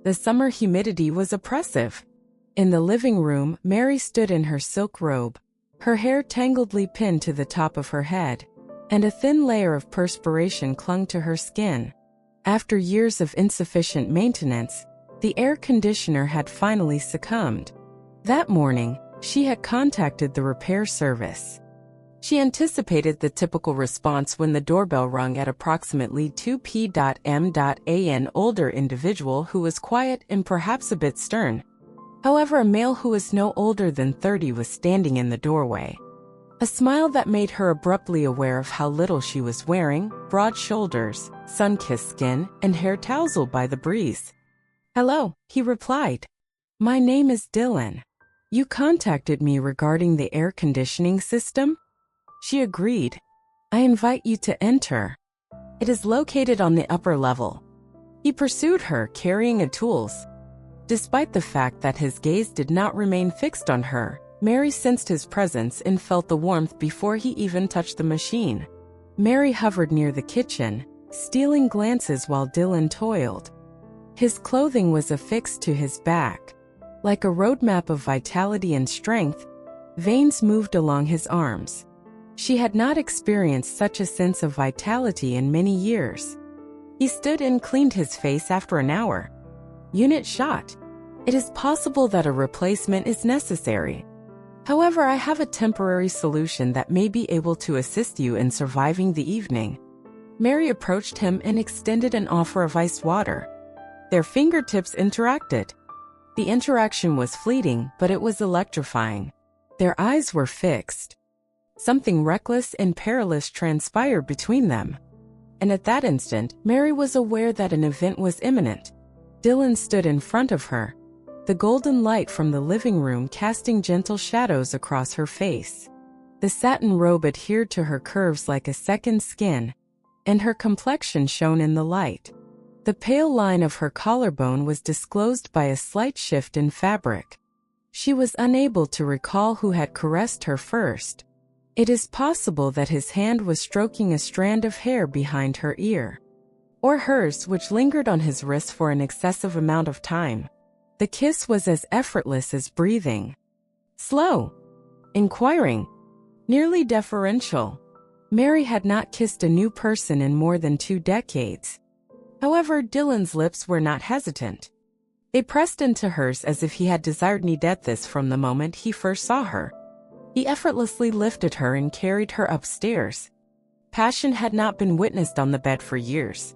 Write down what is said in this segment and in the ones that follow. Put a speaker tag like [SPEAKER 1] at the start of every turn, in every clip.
[SPEAKER 1] The summer humidity was oppressive. In the living room, Mary stood in her silk robe, her hair tangledly pinned to the top of her head, and a thin layer of perspiration clung to her skin. After years of insufficient maintenance, the air conditioner had finally succumbed. That morning, she had contacted the repair service. She anticipated the typical response when the doorbell rung at approximately 2 p.m. An older individual who was quiet and perhaps a bit stern. However, a male who was no older than 30 was standing in the doorway. A smile that made her abruptly aware of how little she was wearing, broad shoulders, sun-kissed skin, and hair tousled by the breeze. "Hello," he replied. "My name is Dylan. You contacted me regarding the air conditioning system?" She agreed. "I invite you to enter. It is located on the upper level." He pursued her, carrying tools. Despite the fact that his gaze did not remain fixed on her, Mary sensed his presence and felt the warmth before he even touched the machine. Mary hovered near the kitchen, stealing glances while Dylan toiled. His clothing was affixed to his back. Like a roadmap of vitality and strength, veins moved along his arms. She had not experienced such a sense of vitality in many years. He stood and cleaned his face after an hour. Unit shot. It is possible that a replacement is necessary. However, I have a temporary solution that may be able to assist you in surviving the evening. Mary approached him and extended an offer of ice water. Their fingertips interacted. The interaction was fleeting, but it was electrifying. Their eyes were fixed. Something reckless and perilous transpired between them. And at that instant, Mary was aware that an event was imminent. Dylan stood in front of her, the golden light from the living room casting gentle shadows across her face. The satin robe adhered to her curves like a second skin, and her complexion shone in the light. The pale line of her collarbone was disclosed by a slight shift in fabric. She was unable to recall who had caressed her first. It is possible that his hand was stroking a strand of hair behind her ear, or hers, which lingered on his wrist for an excessive amount of time. The kiss was as effortless as breathing. Slow, inquiring, nearly deferential. Mary had not kissed a new person in more than 2 decades. However, Dylan's lips were not hesitant. They pressed into hers as if he had desired this from the moment he first saw her. He effortlessly lifted her and carried her upstairs. Passion had not been witnessed on the bed for years.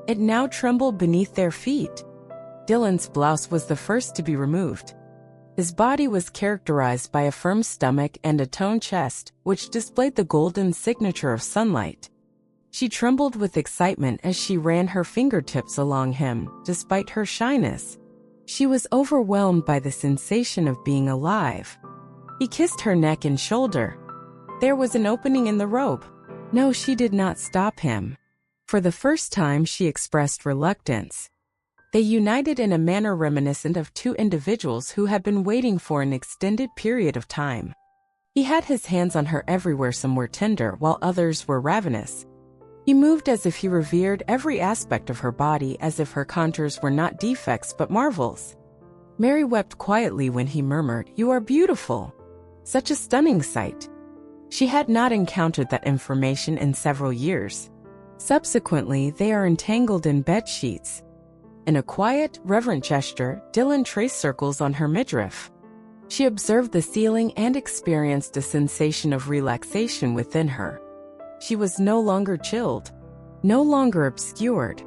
[SPEAKER 1] It now trembled beneath their feet. Dylan's blouse was the first to be removed. His body was characterized by a firm stomach and a toned chest, which displayed the golden signature of sunlight. She trembled with excitement as she ran her fingertips along him, despite her shyness. She was overwhelmed by the sensation of being alive. He kissed her neck and shoulder. There was an opening in the robe. No, she did not stop him. For the first time, she expressed reluctance. They united in a manner reminiscent of 2 individuals who had been waiting for an extended period of time. He had his hands on her everywhere. Some were tender, while others were ravenous. He moved as if he revered every aspect of her body, as if her contours were not defects but marvels. Mary wept quietly when he murmured, "You are beautiful." Such a stunning sight. She had not encountered that information in several years. Subsequently, they are entangled in bed sheets. In a quiet, reverent gesture, Dylan traced circles on her midriff. She observed the ceiling and experienced a sensation of relaxation within her. She was no longer chilled, no longer obscured.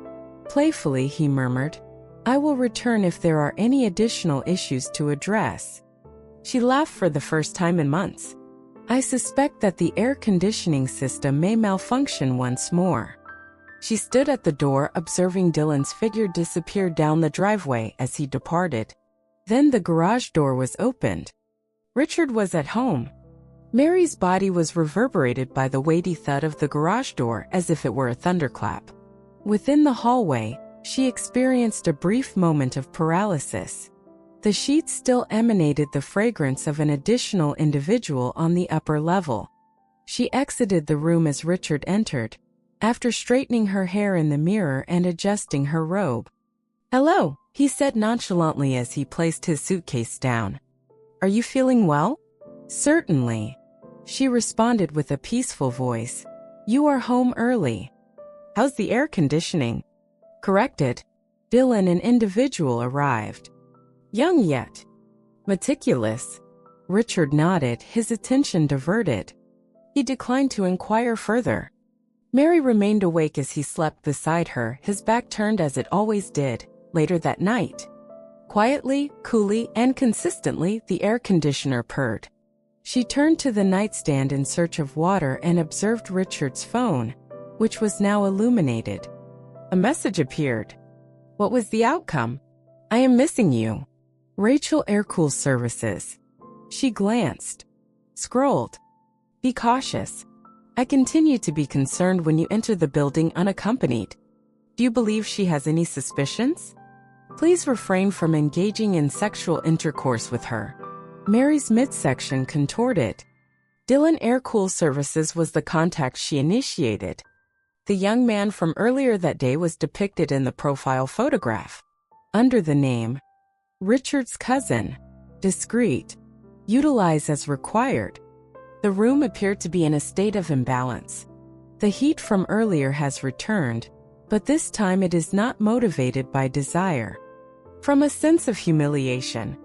[SPEAKER 1] Playfully, he murmured, "I will return if there are any additional issues to address." She laughed for the first time in months. "I suspect that the air conditioning system may malfunction once more." She stood at the door, observing Dylan's figure disappear down the driveway as he departed. Then the garage door was opened. Richard was at home. Mary's body was reverberated by the weighty thud of the garage door as if it were a thunderclap. Within the hallway, she experienced a brief moment of paralysis. The sheets still emanated the fragrance of an additional individual on the upper level. She exited the room as Richard entered, after straightening her hair in the mirror and adjusting her robe. "Hello," he said nonchalantly as he placed his suitcase down. "Are you feeling well?" "Certainly," she responded with a peaceful voice. "You are home early. How's the air conditioning?" Corrected. Dylan, an individual, arrived. "Young yet meticulous." Richard nodded, his attention diverted. He declined to inquire further. Mary remained awake as he slept beside her, his back turned as it always did, later that night. Quietly, coolly, and consistently, the air conditioner purred. She turned to the nightstand in search of water and observed Richard's phone, which was now illuminated. A message appeared. What was the outcome? "I am missing you. Rachel Aircool Services." She glanced. Scrolled. "Be cautious. I continue to be concerned when you enter the building unaccompanied. Do you believe she has any suspicions? Please refrain from engaging in sexual intercourse with her." Mary's midsection contorted. Dylan Aircool Services was the contact she initiated. The young man from earlier that day was depicted in the profile photograph. Under the name, Richard's cousin. Discreet. Utilize as required. The room appeared to be in a state of imbalance. The heat from earlier has returned, but this time it is not motivated by desire. From a sense of humiliation.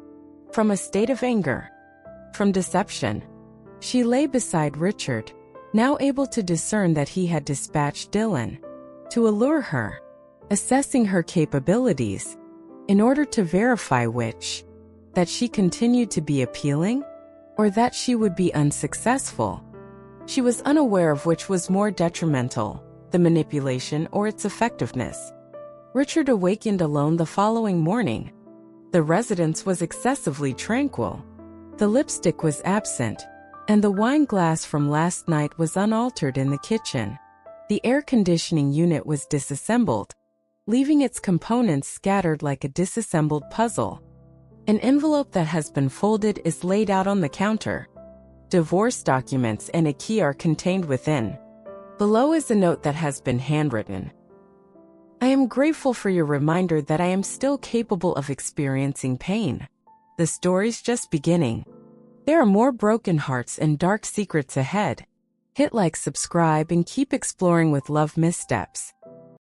[SPEAKER 1] From a state of anger. From deception. She lay beside Richard, now able to discern that he had dispatched Dylan to allure her, assessing her capabilities, in order to verify which, that she continued to be appealing, or that she would be unsuccessful. She was unaware of which was more detrimental, the manipulation or its effectiveness. Richard awakened alone the following morning. The residence was excessively tranquil. The lipstick was absent, and the wine glass from last night was unaltered in the kitchen. The air conditioning unit was disassembled, leaving its components scattered like a disassembled puzzle. An envelope that has been folded is laid out on the counter. Divorce documents and a key are contained within. Below is a note that has been handwritten. "I am grateful for your reminder that I am still capable of experiencing pain. The story's just beginning. There are more broken hearts and dark secrets ahead. Hit like, subscribe, and keep exploring with Love Missteps."